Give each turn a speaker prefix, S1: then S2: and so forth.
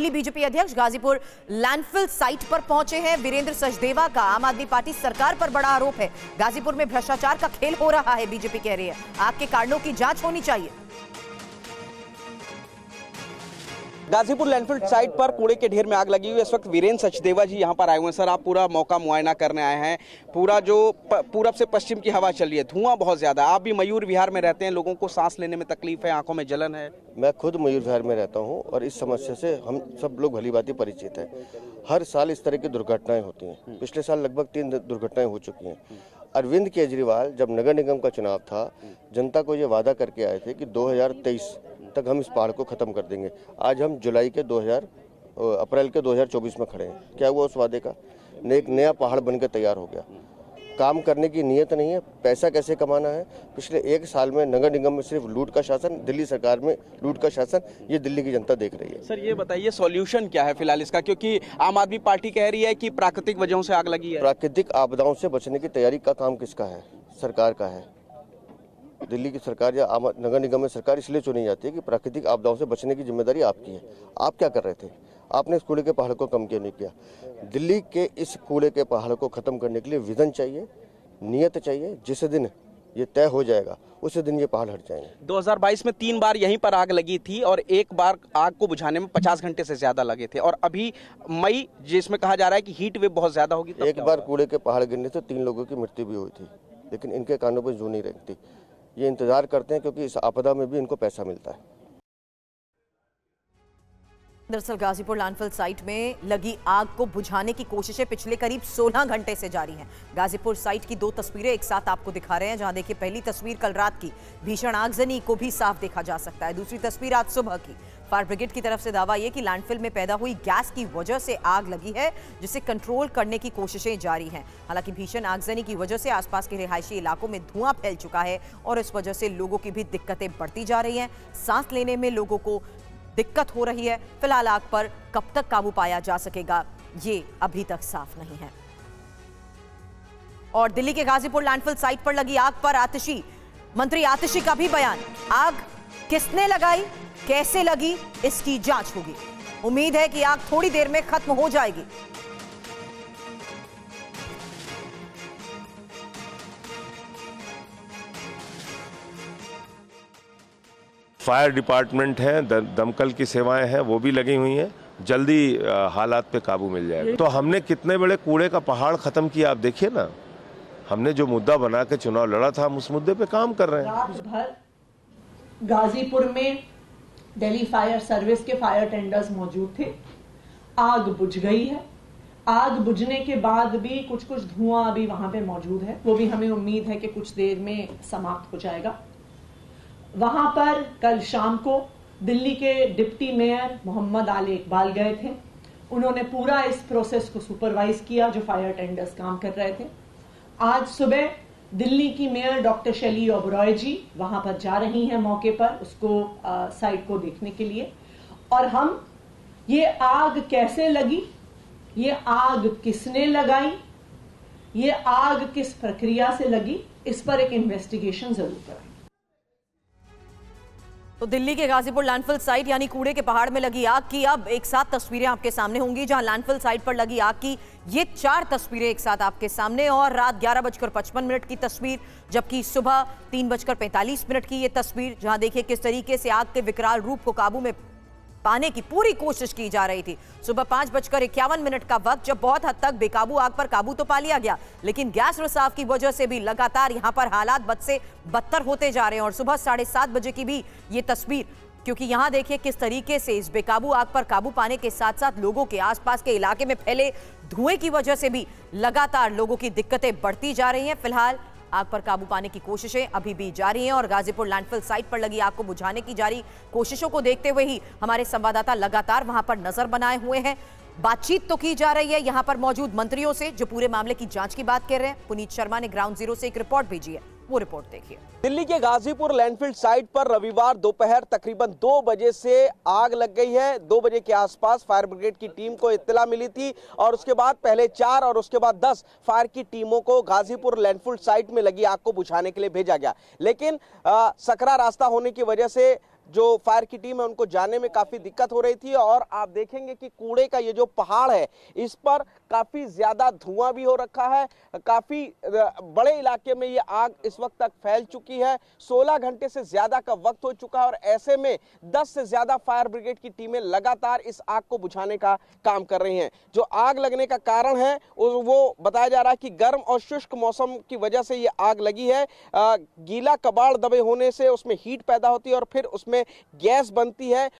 S1: Delhi BJP अध्यक्ष Ghazipur landfill site पर पहुंचे हैं वीरेंद्र सचदेवा का आम आदमी पार्टी सरकार पर बड़ा आरोप है। गाजीपुर में भ्रष्टाचार का खेल हो रहा है, बीजेपी कह रही है। आग के कारणों की जांच होनी चाहिए।
S2: गाजीपुर लैंडफिल साइट पर कूड़े के ढेर में आग लगी हुई है। इस वक्त वीरेंद्र सचदेवा जी यहां पर आए हुए हैं। सर, आप पूरा मौका मुआयना करने आए हैं। पूरा जो पूरब से पश्चिम की हवा चल रही है, धुआं बहुत ज्यादा। आप भी मयूर विहार में रहते हैं, लोगों को सांस लेने में तकलीफ है, आंखों में जलन है।
S3: मैं खुद मयूर विहार में रहता हूं और इस समस्या से हम सब लोग भलीभांति परिचित हैं। हर साल इस तरह की दुर्घटनाएं होती हैं। पिछले साल लगभग 3 दुर्घटनाएं हो चुकी हैं। अरविंद केजरीवाल जब नगर निगम का चुनाव था, जनता को ये वादा करके आए थे कि 2023 तक हम इस पहाड़ को खत्म कर देंगे। आज हम अप्रैल के 2024 में खड़े हैं। क्या हुआ उस वादे का? एक नया पहाड़ बनकर तैयार हो गया। काम करने की नीयत नहीं है, पैसा कैसे कमाना है। पिछले 1 साल में नगर निगम में सिर्फ लूट का शासन, दिल्ली सरकार में लूट का शासन, ये दिल्ली की जनता देख रही है।
S2: सर, ये बताइए सॉल्यूशन क्या है फिलहाल इसका, क्योंकि आम आदमी पार्टी कह रही है कि प्राकृतिक वजहों से आग लगी है।
S3: प्राकृतिक आपदाओं से बचने की तैयारी का काम किसका है? सरकार का है। दिल्ली की सरकार या नगर निगम में सरकार इसलिए चुनी जाती है कि प्राकृतिक आपदाओं से बचने की जिम्मेदारी आपकी है। आप क्या कर रहे थे? आपने इस कूड़े के पहाड़ को कम क्यों नहीं किया? दिल्ली के इस कूड़े के पहाड़ को खत्म करने के लिए विजन चाहिए, नियत चाहिए। जिस दिन ये तय हो जाएगा उसी दिन ये पहाड़ हट जाएंगे।
S2: 2022 में 3 बार यहीं पर आग लगी थी और 1 बार आग को बुझाने में 50 घंटे से ज्यादा लगे थे। और अभी मई, जिसमें कहा जा रहा है कि हीट वेव बहुत ज्यादा होगी।
S3: एक बार कूड़े के पहाड़ गिरने से 3 लोगों की मृत्यु भी हुई थी, लेकिन इनके कानों पर जू नहीं रखती। ये इंतजार करते हैं क्योंकि इस आपदा में भी इनको पैसा मिलता है।
S1: दरअसल गाजीपुर लैंडफिल साइट में लगी आग को बुझाने की कोशिशें पिछले करीब 16 घंटे से जारी हैं। गाजीपुर साइट की 2 तस्वीरें एक साथ आपको दिखा रहे हैं, जहां देखिए पहली तस्वीर कल रात की, भीषण आगजनी को भी साफ देखा जा सकता है। दूसरी तस्वीर आज सुबह की। फायर ब्रिगेड की तरफ से दावा यह कि लैंडफिल में पैदा हुई गैस की वजह से आग लगी है, जिसे कंट्रोल करने की कोशिशें जारी हैं। हालांकि भीषण आगजनी की वजह से आसपास के रिहायशी इलाकों में धुआं फैल चुका है और इस वजह से लोगों की भी दिक्कतें बढ़ती जा रही हैं। सांस लेने में लोगों को दिक्कत हो रही है। फिलहाल आग पर कब तक काबू पाया जा सकेगा, ये अभी तक साफ नहीं है। और दिल्ली के गाजीपुर लैंडफिल साइट पर लगी आग पर आतिशी मंत्री आतिशी का भी बयान। आग किसने लगाई, कैसे लगी, इसकी जांच होगी। उम्मीद है कि आग थोड़ी देर में खत्म हो जाएगी।
S4: फायर डिपार्टमेंट है, दमकल की सेवाएं हैं, वो भी लगी हुई हैं। जल्दी हालात पे काबू मिल जाएगा। तो हमने कितने बड़े कूड़े का पहाड़ खत्म किया, आप देखिए ना। हमने जो मुद्दा बना के चुनाव लड़ा था, हम उस मुद्दे पे काम कर रहे हैं।
S5: रात भर गाजीपुर में दिल्ली फायर सर्विस के फायर टेंडर्स मौजूद थे। आग बुझ गई है। आग बुझने के बाद भी कुछ धुआं अभी वहां पे मौजूद है, वो भी हमें उम्मीद है कि कुछ देर में समाप्त हो जाएगा। वहां पर कल शाम को दिल्ली के डिप्टी मेयर मोहम्मद आले इकबाल गए थे। उन्होंने पूरा इस प्रोसेस को सुपरवाइज किया जो फायर टेंडर्स काम कर रहे थे। आज सुबह दिल्ली की मेयर डॉक्टर शैली ओबरॉय जी वहां पर जा रही हैं मौके पर, उसको साइट को देखने के लिए। और हम ये आग कैसे लगी, ये आग किसने लगाई, ये आग किस प्रक्रिया से लगी, इस पर एक इन्वेस्टिगेशन जरूर करें।
S1: तो दिल्ली के गाजीपुर लैंडफिल साइट यानी कूड़े के पहाड़ में लगी आग की अब एक साथ तस्वीरें आपके सामने होंगी। जहां लैंडफिल साइट पर लगी आग की ये 4 तस्वीरें एक साथ आपके सामने, और रात 11:55 की तस्वीर, जबकि सुबह 3:45 की ये तस्वीर, जहां देखिए किस तरीके से आग के विकराल रूप को काबू में पाने की पूरी कोशिश की जा रही थी। सुबह 5:51 का वक्त, जब बहुत हद तक बेकाबू आग पर काबू तो पा लिया गया, लेकिन गैस रिसाव की वजह से भी लगातार यहां पर हालात बद से बदतर होते जा रहे हैं। और सुबह 7:30 बजे की भी ये तस्वीर, क्योंकि यहां देखिए किस तरीके से इस बेकाबू आग पर काबू पाने के साथ साथ लोगों के आसपास के इलाके में फैले धुएं की वजह से भी लगातार लोगों की दिक्कतें बढ़ती जा रही हैं। फिलहाल आग पर काबू पाने की कोशिशें अभी भी जारी हैं और गाजीपुर लैंडफिल साइट पर लगी आग को बुझाने की जारी कोशिशों को देखते हुए ही हमारे संवाददाता लगातार वहां पर नजर बनाए हुए हैं। बातचीत तो की जा रही है यहां पर मौजूद मंत्रियों से, जो पूरे मामले की जांच की बात कर रहे हैं। पुनीत शर्मा ने ग्राउंड जीरो से एक रिपोर्ट भेजी है, वो रिपोर्ट देखिए।
S2: दिल्ली के गाजीपुर लैंडफिल साइट पर रविवार दोपहर तकरीबन 2 बजे से आग लग गई है। 2 बजे के आसपास फायर ब्रिगेड की टीम को इत्तला मिली थी और उसके बाद पहले 4 और उसके बाद 10 फायर की टीमों को गाजीपुर लैंडफिल साइट में लगी आग को बुझाने के लिए भेजा गया। लेकिन सकरा रास्ता होने की वजह से जो फायर की टीम है उनको जाने में काफी दिक्कत हो रही थी। और आप देखेंगे कि कूड़े का ये जो पहाड़ है इस पर काफी ज्यादा धुआं भी हो रखा है। काफी बड़े इलाके में ये आग इस वक्त तक फैल चुकी है। 16 घंटे से ज्यादा का वक्त हो चुका है और ऐसे में 10 से ज्यादा फायर ब्रिगेड की टीमें लगातार इस आग को बुझाने का काम कर रही हैं। जो आग लगने का कारण है वो बताया जा रहा है कि गर्म और शुष्क मौसम की वजह से ये आग लगी है। गीला कबाड़ दबे होने से उसमें हीट पैदा होती है और फिर उसमें गैस बनती है